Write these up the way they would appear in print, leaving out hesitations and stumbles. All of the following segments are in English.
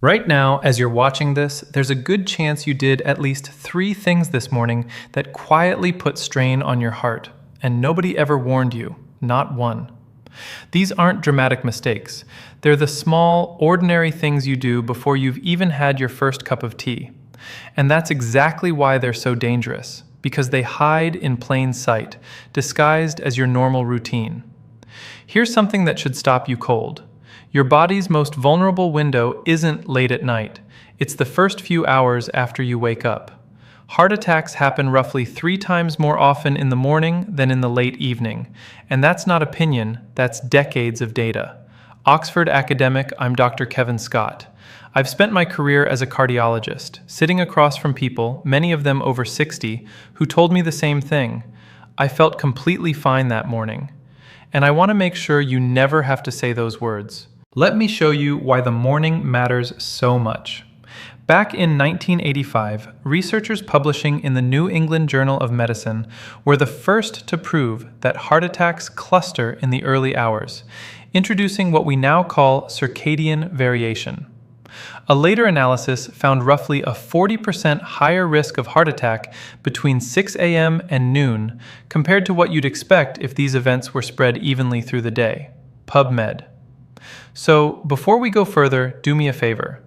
Right now, as you're watching this, there's a good chance you did at least 3 things this morning that quietly put strain on your heart, and nobody ever warned you, not one. These aren't dramatic mistakes. They're the small, ordinary things you do before you've even had your first cup of tea. And that's exactly why they're so dangerous, because they hide in plain sight, disguised as your normal routine. Here's something that should stop you cold. Your body's most vulnerable window isn't late at night. It's the first few hours after you wake up. Heart attacks happen roughly 3 times more often in the morning than in the late evening. And that's not opinion, that's decades of data. Oxford academic, I'm Dr. Kevin Scott. I've spent my career as a cardiologist, sitting across from people, many of them over 60, who told me the same thing. I felt completely fine that morning. And I want to make sure you never have to say those words. Let me show you why the morning matters so much. Back in 1985, researchers publishing in the New England Journal of Medicine were the first to prove that heart attacks cluster in the early hours, introducing what we now call circadian variation. A later analysis found roughly a 40% higher risk of heart attack between 6 a.m. and noon compared to what you'd expect if these events were spread evenly through the day. PubMed. So, before we go further, do me a favor.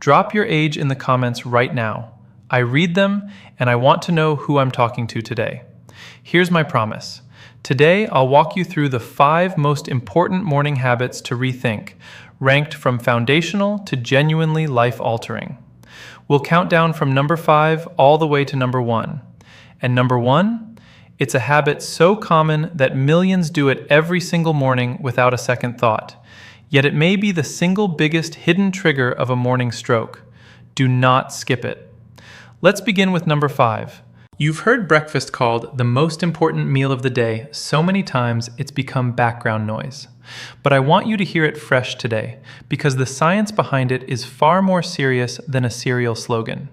Drop your age in the comments right now. I read them, and I want to know who I'm talking to today. Here's my promise. Today, I'll walk you through the 5 most important morning habits to rethink, ranked from foundational to genuinely life-altering. We'll count down from number 5 all the way to number 1. And number 1? It's a habit so common that millions do it every single morning without a second thought. Yet it may be the single biggest hidden trigger of a morning stroke. Do not skip it. Let's begin with number 5. You've heard breakfast called the most important meal of the day so many times it's become background noise. But I want you to hear it fresh today, because the science behind it is far more serious than a cereal slogan.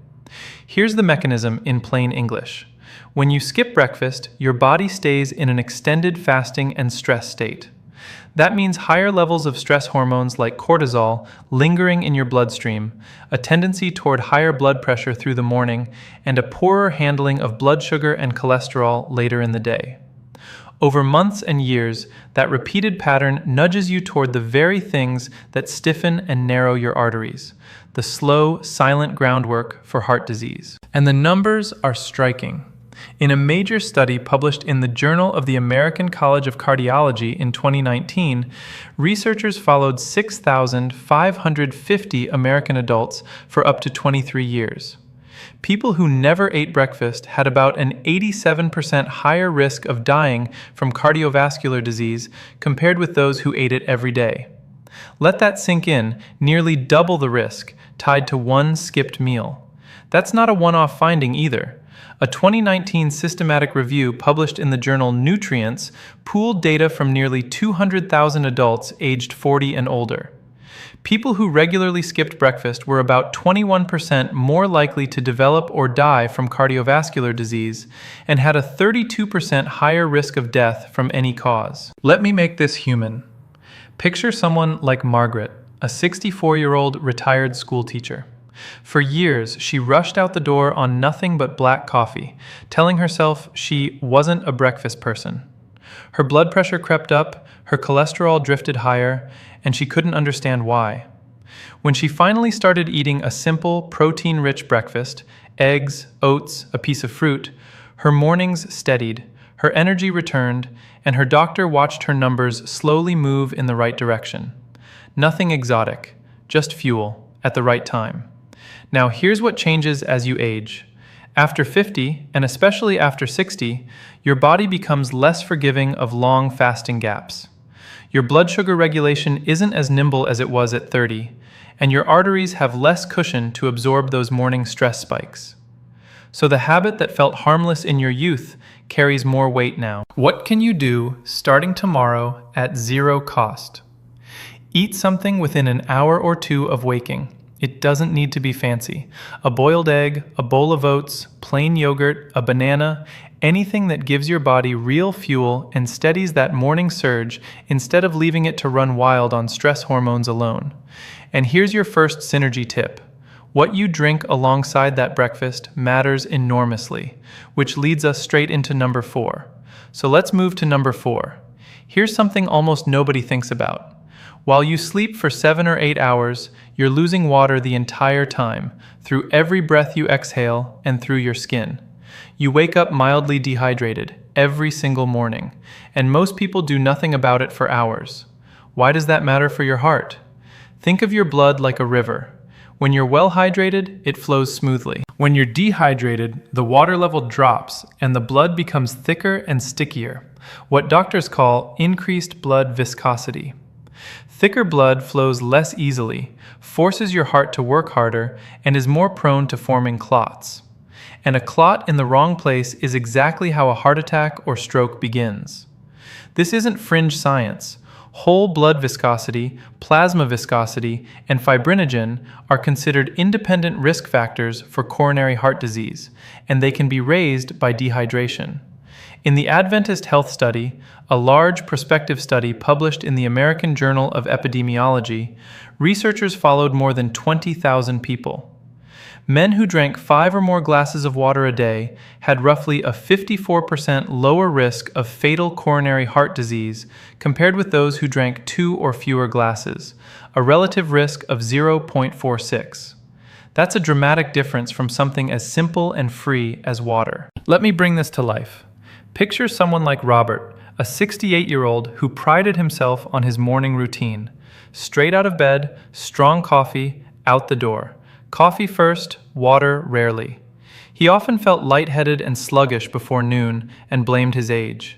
Here's the mechanism in plain English. When you skip breakfast, your body stays in an extended fasting and stress state. That means higher levels of stress hormones like cortisol lingering in your bloodstream, a tendency toward higher blood pressure through the morning, and a poorer handling of blood sugar and cholesterol later in the day. Over months and years, that repeated pattern nudges you toward the very things that stiffen and narrow your arteries, the slow, silent groundwork for heart disease. And the numbers are striking. In a major study published in the Journal of the American College of Cardiology in 2019, researchers followed 6,550 American adults for up to 23 years. People who never ate breakfast had about an 87% higher risk of dying from cardiovascular disease compared with those who ate it every day. Let that sink in, nearly double the risk tied to one skipped meal. That's not a one-off finding either. A 2019 systematic review published in the journal Nutrients pooled data from nearly 200,000 adults aged 40 and older. People who regularly skipped breakfast were about 21% more likely to develop or die from cardiovascular disease and had a 32% higher risk of death from any cause. Let me make this human. Picture someone like Margaret, a 64-year-old retired school teacher. For years, she rushed out the door on nothing but black coffee, telling herself she wasn't a breakfast person. Her blood pressure crept up, her cholesterol drifted higher, and she couldn't understand why. When she finally started eating a simple, protein-rich breakfast, eggs, oats, a piece of fruit, her mornings steadied, her energy returned, and her doctor watched her numbers slowly move in the right direction. Nothing exotic, just fuel, at the right time. Now here's what changes as you age. After 50, and especially after 60, your body becomes less forgiving of long fasting gaps. Your blood sugar regulation isn't as nimble as it was at 30, and your arteries have less cushion to absorb those morning stress spikes. So the habit that felt harmless in your youth carries more weight now. What can you do starting tomorrow at 0 cost? Eat something within an hour or 2 of waking. It doesn't need to be fancy. A boiled egg, a bowl of oats, plain yogurt, a banana, anything that gives your body real fuel and steadies that morning surge instead of leaving it to run wild on stress hormones alone. And here's your first synergy tip. What you drink alongside that breakfast matters enormously, which leads us straight into number 4. So let's move to number 4. Here's something almost nobody thinks about. While you sleep for 7 or 8 hours, you're losing water the entire time, through every breath you exhale and through your skin. You wake up mildly dehydrated every single morning, and most people do nothing about it for hours. Why does that matter for your heart? Think of your blood like a river. When you're well hydrated, it flows smoothly. When you're dehydrated, the water level drops and the blood becomes thicker and stickier, what doctors call increased blood viscosity. Thicker blood flows less easily, forces your heart to work harder, and is more prone to forming clots. And a clot in the wrong place is exactly how a heart attack or stroke begins. This isn't fringe science. Whole blood viscosity, plasma viscosity, and fibrinogen are considered independent risk factors for coronary heart disease, and they can be raised by dehydration. In the Adventist Health Study, a large prospective study published in the American Journal of Epidemiology, researchers followed more than 20,000 people. Men who drank 5 or more glasses of water a day had roughly a 54% lower risk of fatal coronary heart disease compared with those who drank 2 or fewer glasses, a relative risk of 0.46. That's a dramatic difference from something as simple and free as water. Let me bring this to life. Picture someone like Robert, a 68-year-old who prided himself on his morning routine. Straight out of bed, strong coffee, out the door. Coffee first, water rarely. He often felt lightheaded and sluggish before noon and blamed his age.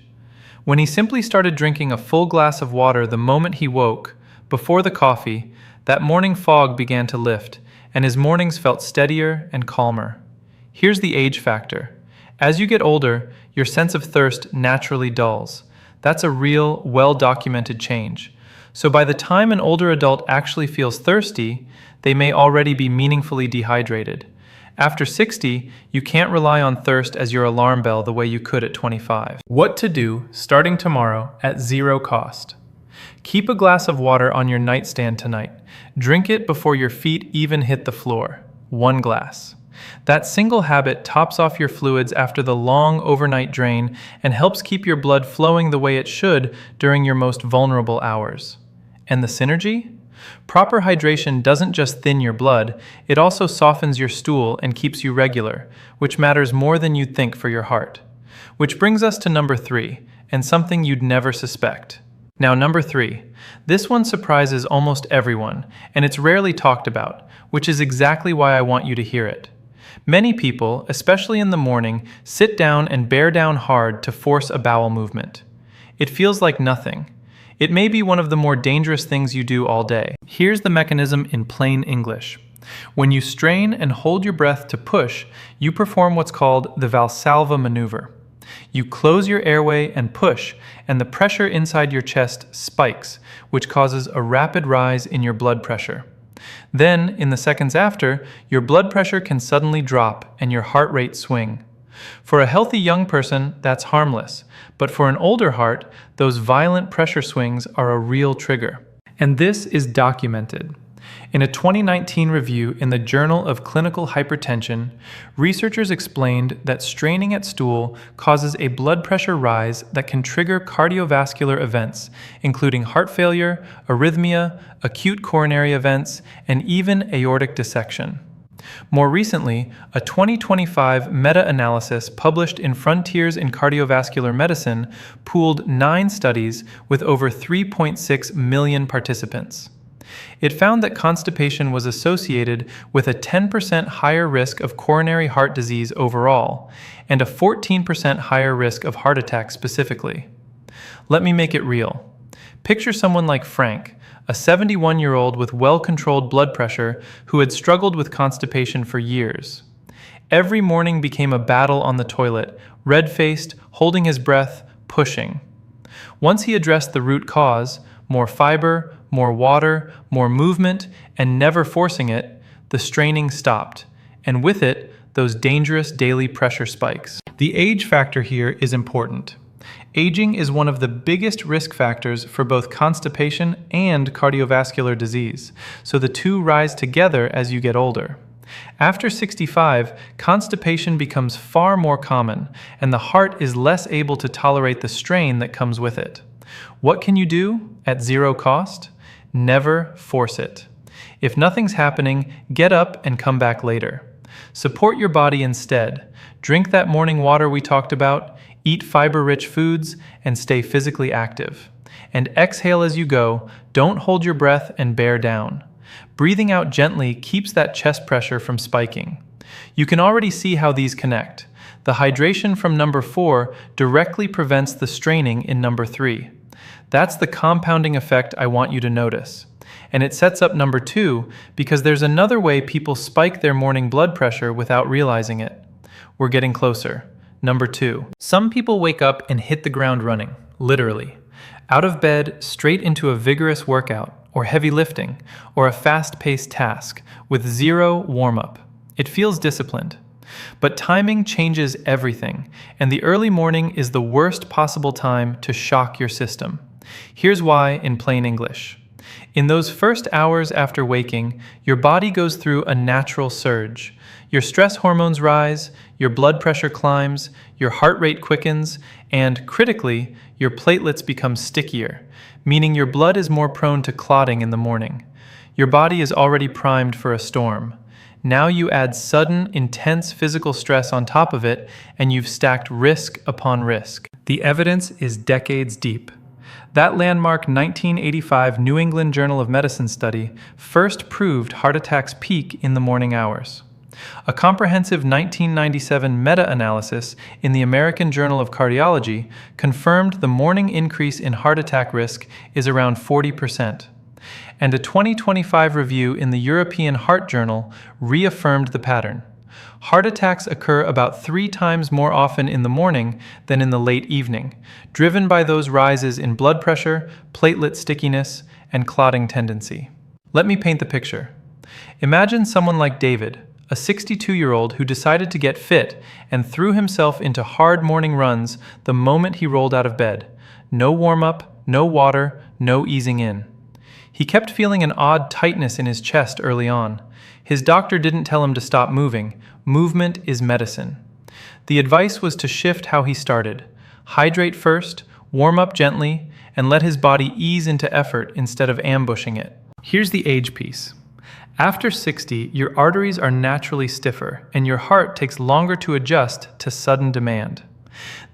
When he simply started drinking a full glass of water the moment he woke, before the coffee, that morning fog began to lift, and his mornings felt steadier and calmer. Here's the age factor. As you get older, your sense of thirst naturally dulls. That's a real, well-documented change. So by the time an older adult actually feels thirsty, they may already be meaningfully dehydrated. After 60, you can't rely on thirst as your alarm bell the way you could at 25. What to do starting tomorrow at zero cost. Keep a glass of water on your nightstand tonight. Drink it before your feet even hit the floor. 1 glass. That single habit tops off your fluids after the long overnight drain and helps keep your blood flowing the way it should during your most vulnerable hours. And the synergy? Proper hydration doesn't just thin your blood, it also softens your stool and keeps you regular, which matters more than you'd think for your heart. Which brings us to number 3, and something you'd never suspect. Now, number 3. This one surprises almost everyone, and it's rarely talked about, which is exactly why I want you to hear it. Many people, especially in the morning, sit down and bear down hard to force a bowel movement. It feels like nothing. It may be one of the more dangerous things you do all day. Here's the mechanism in plain English. When you strain and hold your breath to push, you perform what's called the Valsalva maneuver. You close your airway and push, and the pressure inside your chest spikes, which causes a rapid rise in your blood pressure. Then, in the seconds after, your blood pressure can suddenly drop and your heart rate swing. For a healthy young person, that's harmless, but for an older heart, those violent pressure swings are a real trigger. And this is documented. In a 2019 review in the Journal of Clinical Hypertension, researchers explained that straining at stool causes a blood pressure rise that can trigger cardiovascular events, including heart failure, arrhythmia, acute coronary events, and even aortic dissection. More recently, a 2025 meta-analysis published in Frontiers in Cardiovascular Medicine pooled 9 studies with over 3.6 million participants. It found that constipation was associated with a 10% higher risk of coronary heart disease overall, and a 14% higher risk of heart attack specifically. Let me make it real. Picture someone like Frank, a 71-year-old with well-controlled blood pressure who had struggled with constipation for years. Every morning became a battle on the toilet, red-faced, holding his breath, pushing. Once he addressed the root cause, more fiber, more water, more movement, and never forcing it, the straining stopped, and with it, those dangerous daily pressure spikes. The age factor here is important. Aging is one of the biggest risk factors for both constipation and cardiovascular disease, so the two rise together as you get older. After 65, constipation becomes far more common, and the heart is less able to tolerate the strain that comes with it. What can you do at zero cost? Never force it. If nothing's happening, get up and come back later. Support your body instead. Drink that morning water we talked about, eat fiber-rich foods, and stay physically active. And exhale as you go, don't hold your breath and bear down. Breathing out gently keeps that chest pressure from spiking. You can already see how these connect. The hydration from number 4 directly prevents the straining in number 3. That's the compounding effect I want you to notice. And it sets up number 2 because there's another way people spike their morning blood pressure without realizing it. We're getting closer. Number 2. Some people wake up and hit the ground running, literally. Out of bed, straight into a vigorous workout, or heavy lifting, or a fast-paced task, with zero warm-up. It feels disciplined. But timing changes everything, and the early morning is the worst possible time to shock your system. Here's why in plain English. In those first hours after waking, your body goes through a natural surge. Your stress hormones rise, your blood pressure climbs, your heart rate quickens, and, critically, your platelets become stickier, meaning your blood is more prone to clotting in the morning. Your body is already primed for a storm. Now you add sudden, intense physical stress on top of it, and you've stacked risk upon risk. The evidence is decades deep. That landmark 1985 New England Journal of Medicine study first proved heart attacks peak in the morning hours. A comprehensive 1997 meta-analysis in the American Journal of Cardiology confirmed the morning increase in heart attack risk is around 40%. And a 2025 review in the European Heart Journal reaffirmed the pattern. Heart attacks occur about 3 times more often in the morning than in the late evening, driven by those rises in blood pressure, platelet stickiness, and clotting tendency. Let me paint the picture. Imagine someone like David, a 62-year-old who decided to get fit and threw himself into hard morning runs the moment he rolled out of bed. No warm-up, no water, no easing in. He kept feeling an odd tightness in his chest early on. His doctor didn't tell him to stop moving. Movement is medicine. The advice was to shift how he started. Hydrate first, warm up gently, and let his body ease into effort instead of ambushing it. Here's the age piece. After 60, your arteries are naturally stiffer, and your heart takes longer to adjust to sudden demand.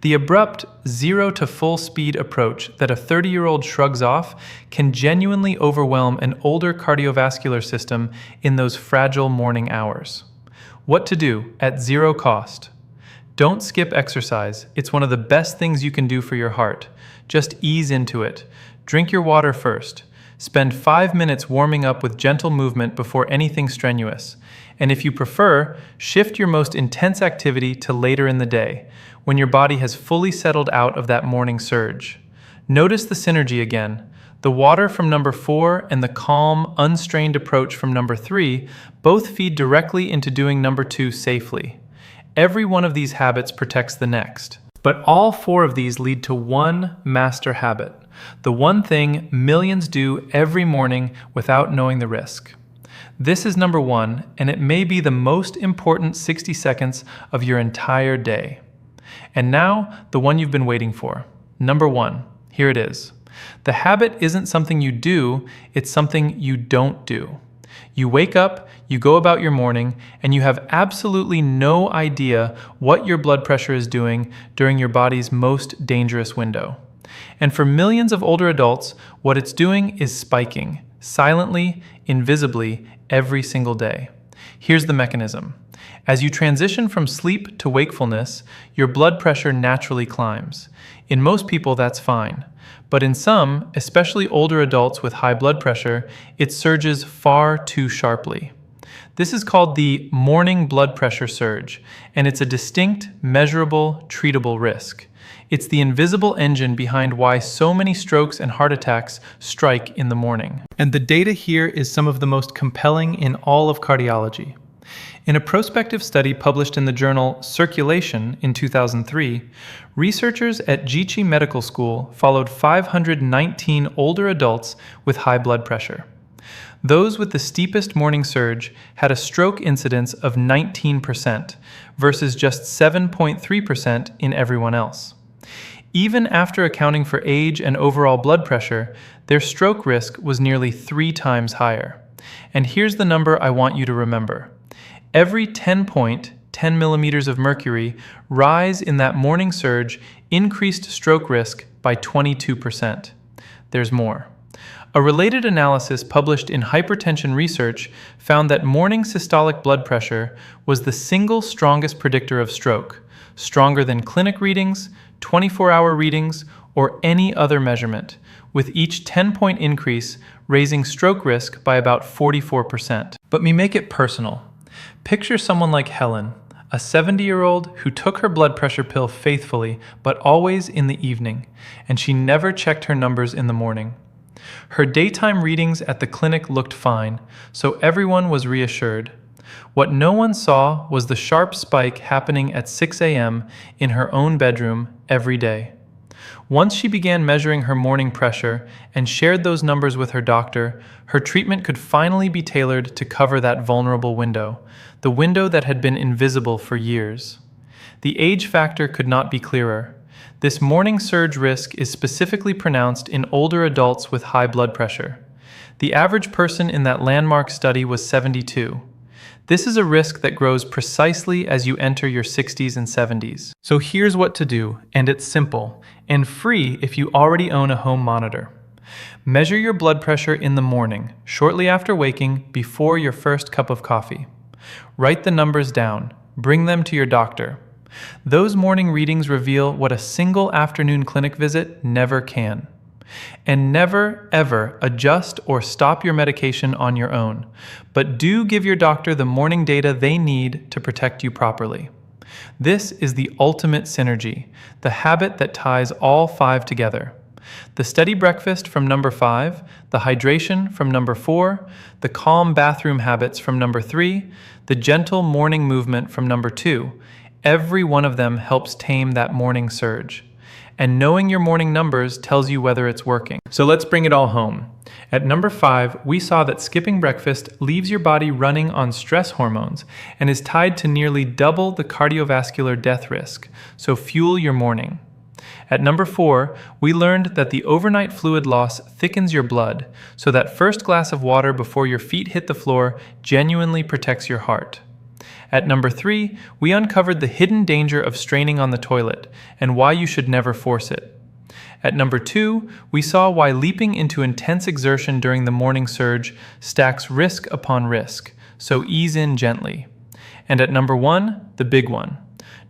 The abrupt zero to full speed approach that a 30-year-old shrugs off can genuinely overwhelm an older cardiovascular system in those fragile morning hours. What to do at zero cost? Don't skip exercise. It's one of the best things you can do for your heart. Just ease into it. Drink your water first. Spend 5 minutes warming up with gentle movement before anything strenuous. And if you prefer, shift your most intense activity to later in the day, when your body has fully settled out of that morning surge. Notice the synergy again. The water from number 4 and the calm, unstrained approach from number 3 both feed directly into doing number 2 safely. Every one of these habits protects the next. But all 4 of these lead to one master habit, the one thing millions do every morning without knowing the risk. This is number 1, and it may be the most important 60 seconds of your entire day. And now, the one you've been waiting for. Number 1, here it is. The habit isn't something you do, it's something you don't do. You wake up, you go about your morning, and you have absolutely no idea what your blood pressure is doing during your body's most dangerous window. And for millions of older adults, what it's doing is spiking, silently, invisibly, every single day. Here's the mechanism. As you transition from sleep to wakefulness, your blood pressure naturally climbs. In most people, that's fine. But in some, especially older adults with high blood pressure, it surges far too sharply. This is called the morning blood pressure surge, and it's a distinct, measurable, treatable risk. It's the invisible engine behind why so many strokes and heart attacks strike in the morning. And the data here is some of the most compelling in all of cardiology. In a prospective study published in the journal Circulation in 2003, researchers at Jichi Medical School followed 519 older adults with high blood pressure. Those with the steepest morning surge had a stroke incidence of 19% versus just 7.3% in everyone else. Even after accounting for age and overall blood pressure, their stroke risk was nearly 3 times higher. And here's the number I want you to remember. Every 10 millimeters of mercury rise in that morning surge increased stroke risk by 22%. There's more. A related analysis published in Hypertension Research found that morning systolic blood pressure was the single strongest predictor of stroke, stronger than clinic readings, 24-hour readings, or any other measurement, with each 10-point increase raising stroke risk by about 44%. But me make it personal. Picture someone like Helen, a 70-year-old who took her blood pressure pill faithfully, but always in the evening, and she never checked her numbers in the morning. Her daytime readings at the clinic looked fine, so everyone was reassured. What no one saw was the sharp spike happening at 6 a.m. in her own bedroom every day. Once she began measuring her morning pressure and shared those numbers with her doctor, her treatment could finally be tailored to cover that vulnerable window, the window that had been invisible for years. The age factor could not be clearer. This morning surge risk is specifically pronounced in older adults with high blood pressure. The average person in that landmark study was 72. This is a risk that grows precisely as you enter your 60s and 70s. So here's what to do, and it's simple, and free if you already own a home monitor. Measure your blood pressure in the morning, shortly after waking, before your first cup of coffee. Write the numbers down. Bring them to your doctor. Those morning readings reveal what a single afternoon clinic visit never can. And never, ever adjust or stop your medication on your own, but do give your doctor the morning data they need to protect you properly. This is the ultimate synergy, the habit that ties all 5 together. The steady breakfast from number 5, the hydration from number 4, the calm bathroom habits from number 3, the gentle morning movement from number 2. Every one of them helps tame that morning surge. And knowing your morning numbers tells you whether it's working. So let's bring it all home. At number 5, we saw that skipping breakfast leaves your body running on stress hormones and is tied to nearly double the cardiovascular death risk, so fuel your morning. At number 4, we learned that the overnight fluid loss thickens your blood, so that first glass of water before your feet hit the floor genuinely protects your heart. At number 3, we uncovered the hidden danger of straining on the toilet and why you should never force it. At number 2, we saw why leaping into intense exertion during the morning surge stacks risk upon risk, so ease in gently. And at number 1, the big one.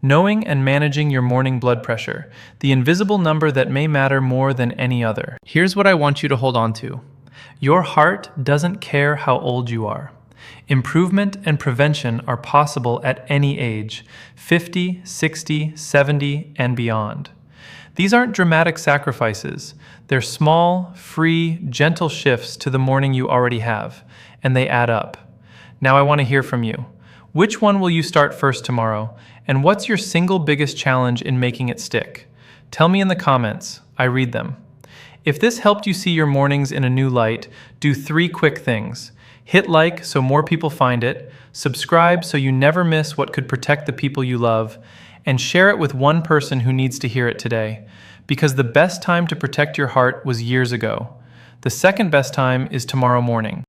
Knowing and managing your morning blood pressure, the invisible number that may matter more than any other. Here's what I want you to hold on to. Your heart doesn't care how old you are. Improvement and prevention are possible at any age, 50, 60, 70, and beyond. These aren't dramatic sacrifices. They're small, free, gentle shifts to the morning you already have, and they add up. Now I want to hear from you. Which one will you start first tomorrow, and what's your single biggest challenge in making it stick? Tell me in the comments. I read them. If this helped you see your mornings in a new light, do 3 quick things. Hit like so more people find it, subscribe so you never miss what could protect the people you love, and share it with one person who needs to hear it today. Because the best time to protect your heart was years ago. The second best time is tomorrow morning.